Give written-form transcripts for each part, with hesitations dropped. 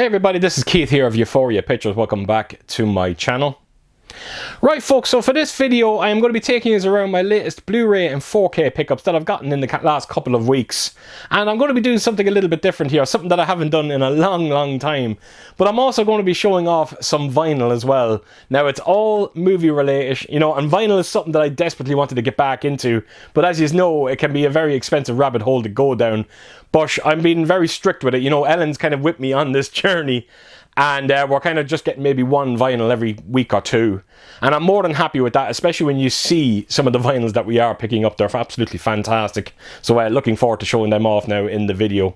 Hey everybody, this is Keith here of Euphoria Pictures. Welcome back to my channel. Right folks, so for this video I am going to be taking you around my latest Blu-ray and 4K pickups that I've gotten in the last couple of weeks. And I'm going to be doing something a little bit different here, something that I haven't done in a long time. But I'm also going to be showing off some vinyl as well. Now it's all movie related, you know, and vinyl is something that I desperately wanted to get back into. But as you know, it can be a very expensive rabbit hole to go down. But I'm being very strict with it, you know, Ellen's kind of whipped me on this journey. And we're kind of just getting maybe one vinyl every week or two. And I'm more than happy with that, especially when you see some of the vinyls that we are picking up. They're absolutely fantastic. So looking forward to showing them off now in the video.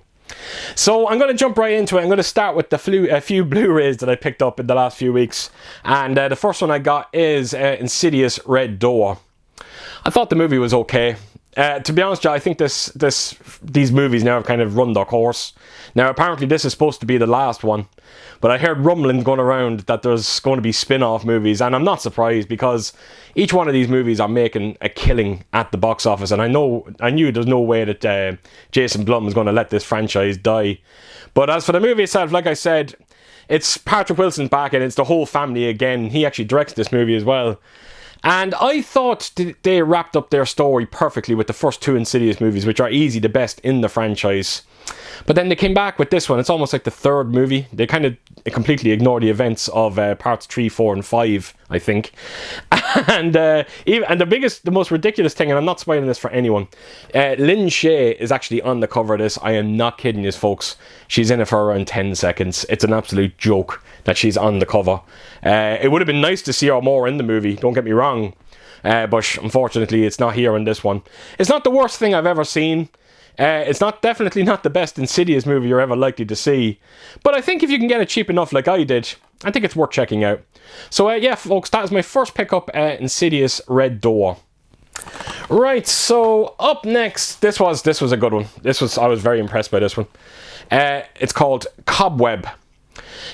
So I'm going to jump right into it. I'm going to start with a few Blu-rays that I picked up in the last few weeks. And the first one I got is Insidious Red Door. I thought the movie was okay. To be honest, I think these movies now have kind of run their course. Now, apparently this is supposed to be the last one, but I heard rumblings going around that there's going to be spin-off movies, and I'm not surprised because each one of these movies are making a killing at the box office, and I knew there's no way that Jason Blum is going to let this franchise die. But as for the movie itself, like I said, it's Patrick Wilson's back, and it's the whole family again. He actually directs this movie as well. And I thought they wrapped up their story perfectly with the first two Insidious movies, which are easily the best in the franchise. But then they came back with this one. It's almost like the third movie. They kind of completely ignore the events of parts 3, 4, and 5, I think. And the most ridiculous thing, and I'm not spoiling this for anyone, Lynn Shay is actually on the cover of this. I am not kidding you, folks. She's in it for around 10 seconds. It's an absolute joke that she's on the cover. It would have been nice to see her more in the movie, don't get me wrong. But unfortunately, it's not here in this one. It's not the worst thing I've ever seen. It's definitely not the best Insidious movie you're ever likely to see. But I think if you can get it cheap enough like I did, I think it's worth checking out. So yeah, folks, that is my first pickup, Insidious Red Door. Right, so up next, this was a good one. I was very impressed by this one. It's called Cobweb.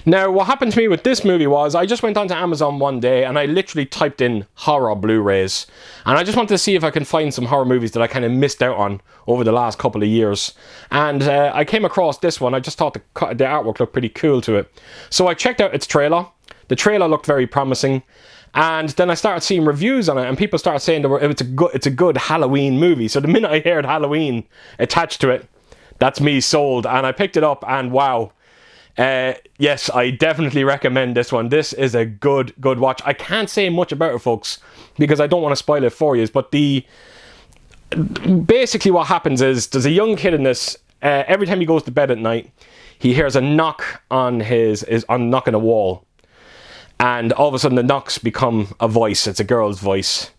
Now, what happened to me with this movie was I just went onto Amazon one day and I literally typed in horror Blu-rays. And I just wanted to see if I can find some horror movies that I kind of missed out on over the last couple of years. And I came across this one. I just thought the artwork looked pretty cool to it. So I checked out its trailer. The trailer looked very promising. And then I started seeing reviews on it, and people started saying it's a good Halloween movie. So the minute I heard Halloween attached to it, that's me sold. And I picked it up and wow. Yes, I definitely recommend this one. This is a good watch. I can't say much about it, folks, because I don't want to spoil it for you. But basically what happens is there's a young kid in this. Every time he goes to bed at night, he hears a knock on knocking a wall, and all of a sudden the knocks become a voice. It's a girl's voice,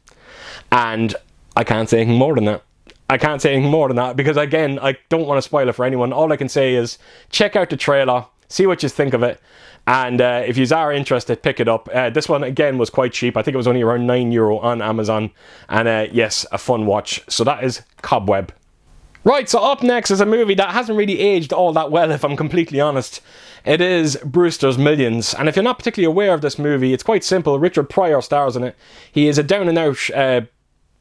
and I can't say anything more than that. I can't say anything more than that because, again, I don't want to spoil it for anyone. All I can say is check out the trailer, see what you think of it, and if you are interested, pick it up. This one, again, was quite cheap. I think it was only around €9 on Amazon, and yes, a fun watch. So that is Cobweb. Right, so up next is a movie that hasn't really aged all that well, if I'm completely honest. It is Brewster's Millions, and if you're not particularly aware of this movie, it's quite simple. Richard Pryor stars in it. He is a down-and-out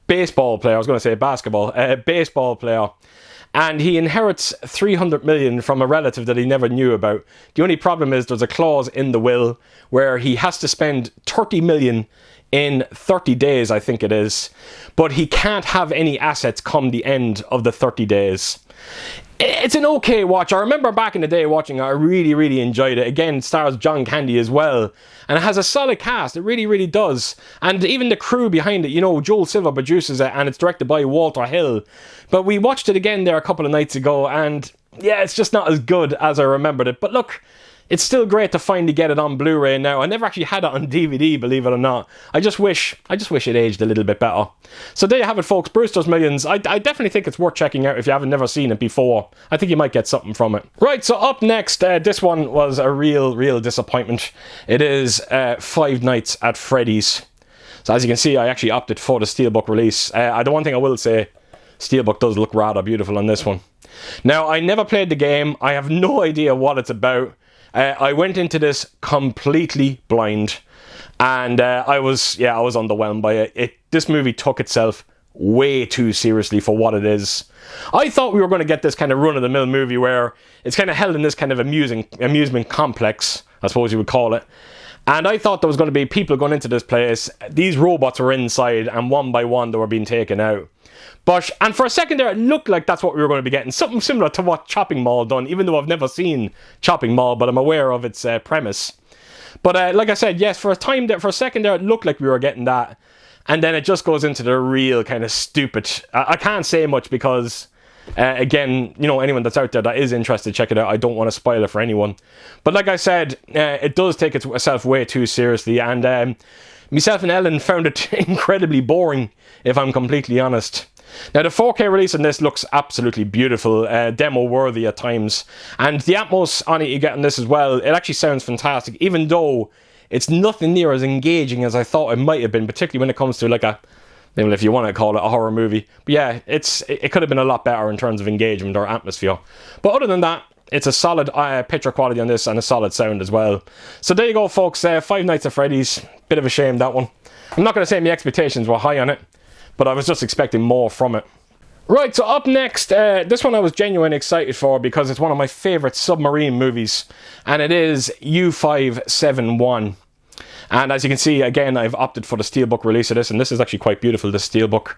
baseball player. I was going to say basketball. Baseball player. And he inherits 300 million from a relative that he never knew about. The only problem is there's a clause in the will where he has to spend 30 million in 30 days, I think it is. But he can't have any assets come the end of the 30 days. It's an okay watch. I remember back in the day watching it. I really enjoyed it. Again, it stars John Candy as well. And it has a solid cast. It really does. And even the crew behind it, you know, Joel Silver produces it, and it's directed by Walter Hill. But we watched it again there a couple of nights ago, and yeah, it's just not as good as I remembered it. But look, it's still great to finally get it on Blu-ray now. I never actually had it on DVD, believe it or not. I just wish it aged a little bit better. So there you have it, folks. Brewster's Millions. I definitely think it's worth checking out if you haven't never seen it before. I think you might get something from it. Right, so up next, this one was a real disappointment. It is Five Nights at Freddy's. So as you can see, I actually opted for the Steelbook release. The one thing I will say, Steelbook does look rather beautiful on this one. Now, I never played the game. I have no idea what it's about. I went into this completely blind, and I was underwhelmed by it. This movie took itself way too seriously for what it is. I thought we were going to get this kind of run-of-the-mill movie where it's kind of held in this kind of amusement complex, I suppose you would call it. And I thought there was going to be people going into this place. These robots were inside, and one by one they were being taken out. And for a second there, it looked like that's what we were going to be getting. Something similar to what Chopping Mall done, even though I've never seen Chopping Mall, but I'm aware of its premise. But like I said, yes, for a second there, it looked like we were getting that. And then it just goes into the real kind of stupid... I can't say much because... again, you know, anyone that's out there that is interested, check it out. I don't want to spoil it for anyone. But like I said, it does take itself way too seriously. And myself and Ellen found it incredibly boring, if I'm completely honest. Now, the 4K release on this looks absolutely beautiful, demo-worthy at times. And the Atmos on it you get on this as well, it actually sounds fantastic, even though it's nothing near as engaging as I thought it might have been, particularly when it comes to like a... Well, if you want to call it a horror movie. But yeah, it could have been a lot better in terms of engagement or atmosphere. But other than that, it's a solid picture quality on this and a solid sound as well. So there you go, folks. Five Nights at Freddy's. Bit of a shame, that one. I'm not going to say my expectations were high on it, but I was just expecting more from it. Right, so up next, this one I was genuinely excited for because it's one of my favourite submarine movies. And it is U571. And as you can see, again, I've opted for the Steelbook release of this, and this is actually quite beautiful, the Steelbook.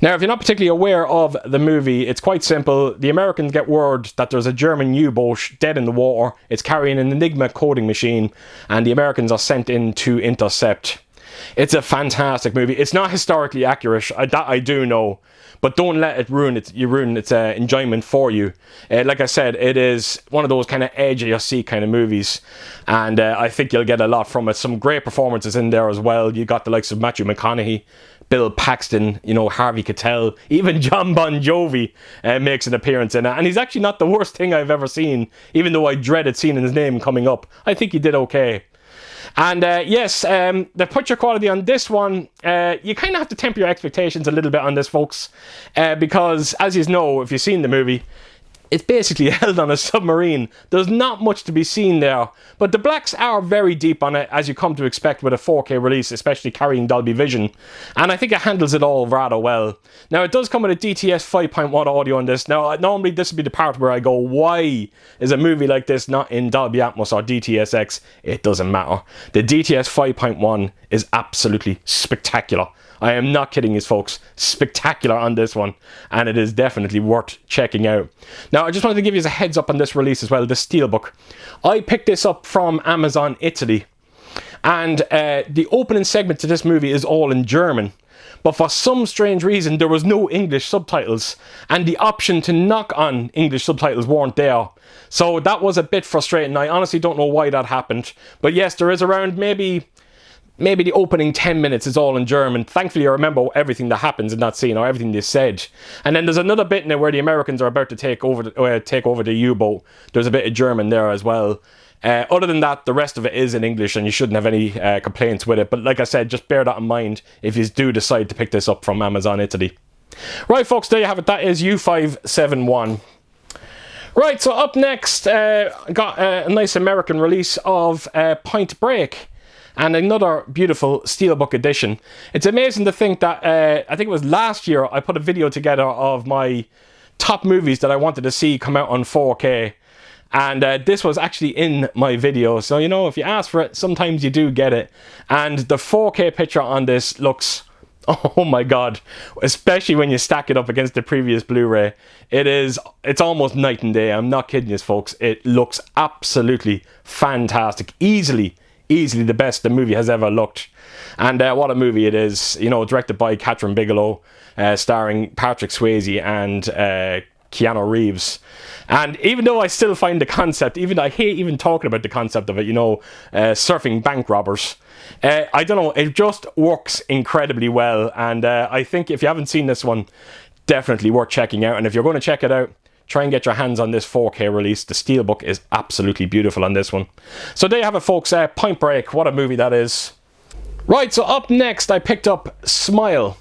Now, if you're not particularly aware of the movie, it's quite simple. The Americans get word that there's a German U-boat dead in the water. It's carrying an Enigma coding machine, and the Americans are sent in to intercept. It's a fantastic movie. It's not historically accurate, that I do know, but don't let it ruin its enjoyment for you. Like I said, it is one of those kind of edge of your seat kind of movies, and I think you'll get a lot from it. Some great performances in there as well. You got the likes of Matthew McConaughey, Bill Paxton, you know, Harvey Keitel, even John Bon Jovi makes an appearance in it, and he's actually not the worst thing I've ever seen, even though I dreaded seeing his name coming up. I think he did okay. And yes, the picture quality on this one, you kind of have to temper your expectations a little bit on this, folks, because as you know, if you've seen the movie, it's basically held on a submarine. There's not much to be seen there, but the blacks are very deep on it, as you come to expect with a 4K release, especially carrying Dolby Vision, and I think it handles it all rather well. Now, it does come with a DTS 5.1 audio on this. Now, normally this would be the part where I go, why is a movie like this not in Dolby Atmos or DTS:X? It doesn't matter. The DTS 5.1 is absolutely spectacular. I am not kidding you, folks. Spectacular on this one, and it is definitely worth checking out. Now, I just wanted to give you a heads up on this release as well, the Steelbook. I picked this up from Amazon Italy, and the opening segment to this movie is all in German. But for some strange reason, there was no English subtitles, and the option to knock on English subtitles weren't there. So that was a bit frustrating. I honestly don't know why that happened. But yes, there is around maybe the opening 10 minutes is all in German. Thankfully, I remember everything that happens in that scene, or everything they said. And then there's another bit in it where the Americans are about to take over the U-boat. There's a bit of German there as well. Other than that, the rest of it is in English, and you shouldn't have any complaints with it. But like I said, just bear that in mind if you do decide to pick this up from Amazon Italy. Right, folks, there you have it. That is U571. Right, so up next, got a nice American release of Point Break. And another beautiful Steelbook edition. It's amazing to think that, I think it was last year, I put a video together of my top movies that I wanted to see come out on 4K. And this was actually in my video. So, you know, if you ask for it, sometimes you do get it. And the 4K picture on this looks, oh my god, especially when you stack it up against the previous Blu-ray. It's almost night and day. I'm not kidding you, folks. It looks absolutely fantastic. Easily the best the movie has ever looked. And what a movie it is. You know, directed by Catherine Bigelow, starring Patrick Swayze and Keanu Reeves. And even though I still find the concept, I hate even talking about the concept of it, you know, surfing bank robbers. I don't know, it just works incredibly well. And I think if you haven't seen this one, definitely worth checking out. And if you're going to check it out, try and get your hands on this 4K release. The Steelbook is absolutely beautiful on this one. So there you have it, folks. Point Break. What a movie that is. Right, so up next, I picked up Smile.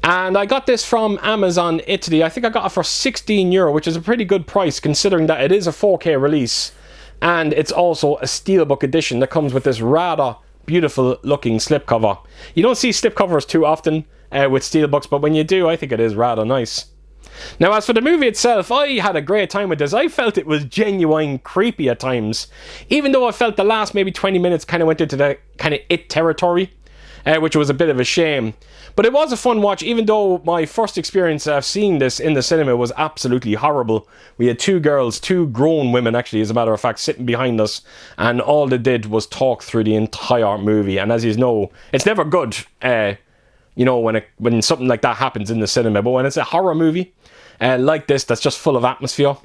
And I got this from Amazon Italy. I think I got it for €16, which is a pretty good price considering that it is a 4K release. And it's also a Steelbook edition that comes with this rather beautiful looking slipcover. You don't see slipcovers too often, with Steelbooks, but when you do, I think it is rather nice. Now, as for the movie itself, I had a great time with this. I felt it was genuine creepy at times, even though I felt the last maybe 20 minutes kind of went into the kind of it territory, which was a bit of a shame. But it was a fun watch, even though my first experience of seeing this in the cinema was absolutely horrible. We had two girls, two grown women actually, as a matter of fact, sitting behind us, and all they did was talk through the entire movie. And as you know, it's never good, you know, when something like that happens in the cinema. But when it's a horror movie like this, that's just full of atmosphere,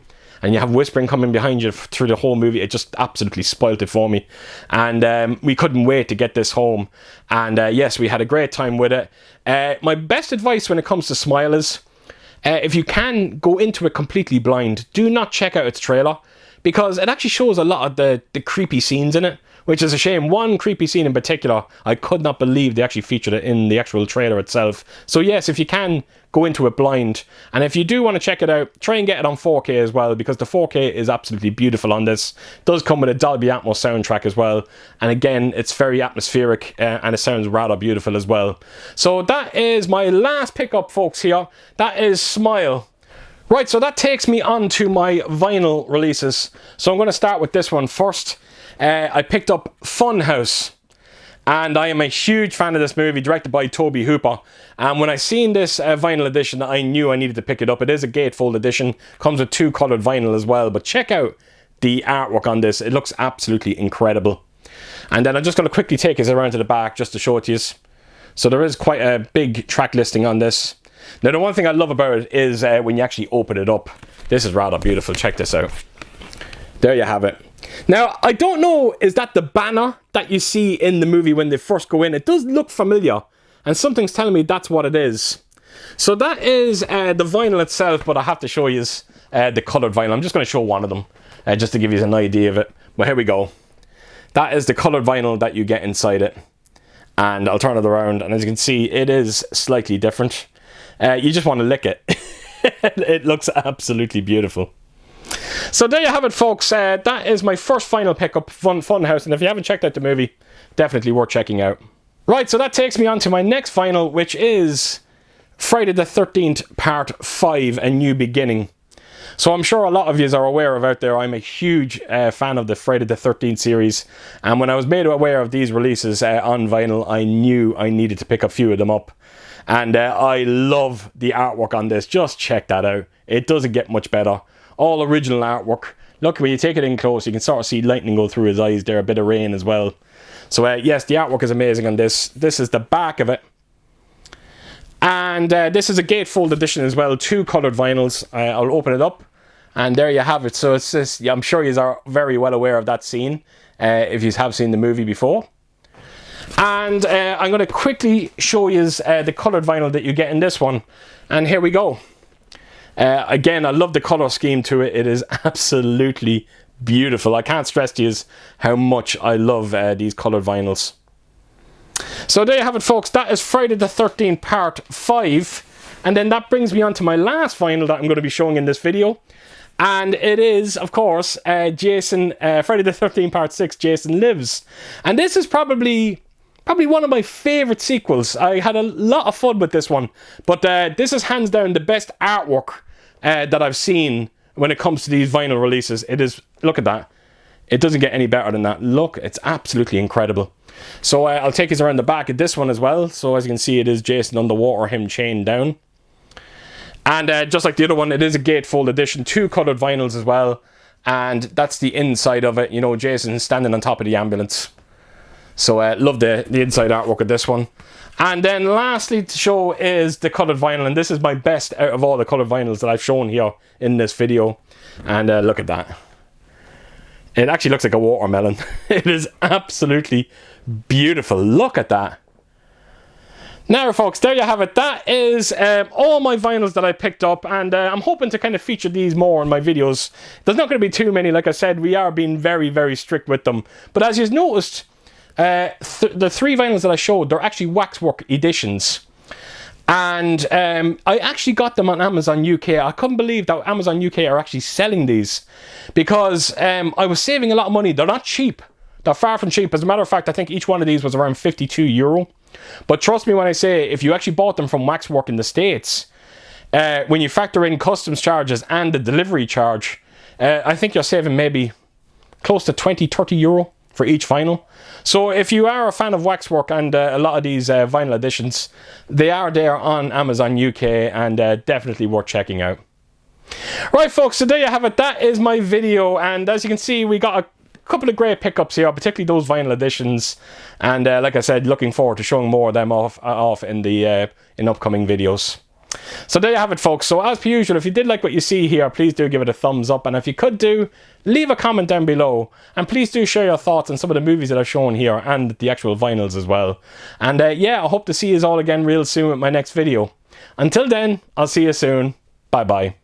and you have whispering coming behind you through the whole movie, it just absolutely spoilt it for me. And we couldn't wait to get this home. And yes, we had a great time with it. My best advice when it comes to Smile is, if you can go into it completely blind, do not check out its trailer, because it actually shows a lot of the creepy scenes in it, which is a shame. One creepy scene in particular, I could not believe they actually featured it in the actual trailer itself. So yes, if you can, go into it blind. And if you do want to check it out, try and get it on 4K as well, because the 4K is absolutely beautiful on this. It does come with a Dolby Atmos soundtrack as well. And again, it's very atmospheric, and it sounds rather beautiful as well. So that is my last pickup, folks, here. That is Smile. Right, so that takes me on to my vinyl releases. So I'm going to start with this one first. I picked up Funhouse, and I am a huge fan of this movie, directed by Tobe Hooper. And when I seen this vinyl edition, I knew I needed to pick it up. It is a gatefold edition, comes with 2 coloured vinyl as well, but check out the artwork on this. It looks absolutely incredible. And then I'm just going to quickly take us around to the back just to show it to you. So there is quite a big track listing on this. Now, the one thing I love about it is when you actually open it up. This is rather beautiful. Check this out. There you have it. Now, I don't know, is that the banner that you see in the movie when they first go in? It does look familiar, and something's telling me that's what it is. So that is the vinyl itself, but I have to show you the coloured vinyl. I'm just going to show one of them, just to give you an idea of it. But here we go. That is the coloured vinyl that you get inside it. And I'll turn it around, and as you can see, it is slightly different. You just want to lick it. It looks absolutely beautiful. So there you have it, folks. That is my first final pickup, Funhouse. And if you haven't checked out the movie, definitely worth checking out. Right, so that takes me on to my next vinyl, which is Friday the 13th Part 5, A New Beginning. So I'm sure a lot of you are aware of out there, I'm a huge fan of the Friday the 13th series. And when I was made aware of these releases on vinyl, I knew I needed to pick a few of them up. And I love the artwork on this. Just check that out. It doesn't get much better. All original artwork. Look, when you take it in close, you can sort of see lightning go through his eyes there, a bit of rain as well. So yes, the artwork is amazing on this. This is the back of it. And this is a gatefold edition as well, 2 coloured vinyls. I'll open it up, and there you have it. So it's this, yeah, I'm sure you are very well aware of that scene, if you have seen the movie before. And I'm going to quickly show you the coloured vinyl that you get in this one. And here we go. Again, I love the colour scheme to it. It is absolutely beautiful. I can't stress to you how much I love these coloured vinyls. So there you have it, folks. That is Friday the 13th Part 5. And then that brings me on to my last vinyl that I'm going to be showing in this video. And it is, of course, Friday the 13th Part 6, Jason Lives. And this is probably one of my favourite sequels. I had a lot of fun with this one. But this is hands down the best artwork that I've seen when it comes to these vinyl releases. It is, look at that. It doesn't get any better than that. Look, it's absolutely incredible. So I'll take you around the back of this one as well. So as you can see, it is Jason underwater, him chained down. And just like the other one, it is a gatefold edition, 2 coloured vinyls as well. And that's the inside of it. You know, Jason standing on top of the ambulance. So love the inside artwork of this one. And then lastly to show is the coloured vinyl. And this is my best out of all the coloured vinyls that I've shown here in this video. And look at that. It actually looks like a watermelon. It is absolutely beautiful. Look at that. Now, folks, there you have it. That is all my vinyls that I picked up, and I'm hoping to kind of feature these more in my videos. There's not going to be too many. Like I said, we are being very, very strict with them. But as you've noticed, the 3 vinyls that I showed, they're actually Waxwork editions. And I actually got them on Amazon UK. I couldn't believe that Amazon UK are actually selling these, because I was saving a lot of money. They're not cheap. They're far from cheap. As a matter of fact, I think each one of these was around €52. But trust me when I say, if you actually bought them from Waxwork in the States, when you factor in customs charges and the delivery charge, I think you're saving maybe close to 20-30 euro for each vinyl. So if you are a fan of Waxwork and a lot of these vinyl editions, they are there on Amazon UK, and definitely worth checking out. Right folks, so there you have it. That is my video, and as you can see, we got a couple of great pickups here, particularly those vinyl editions, and like I said, looking forward to showing more of them off in the in upcoming videos. So there you have it folks. So as per usual, if you did like what you see here, please do give it a thumbs up, and if you could do, leave a comment down below, and please do share your thoughts on some of the movies that I've shown here and the actual vinyls as well. And yeah, I hope to see you all again real soon with my next video. Until then, I'll see you soon. Bye bye.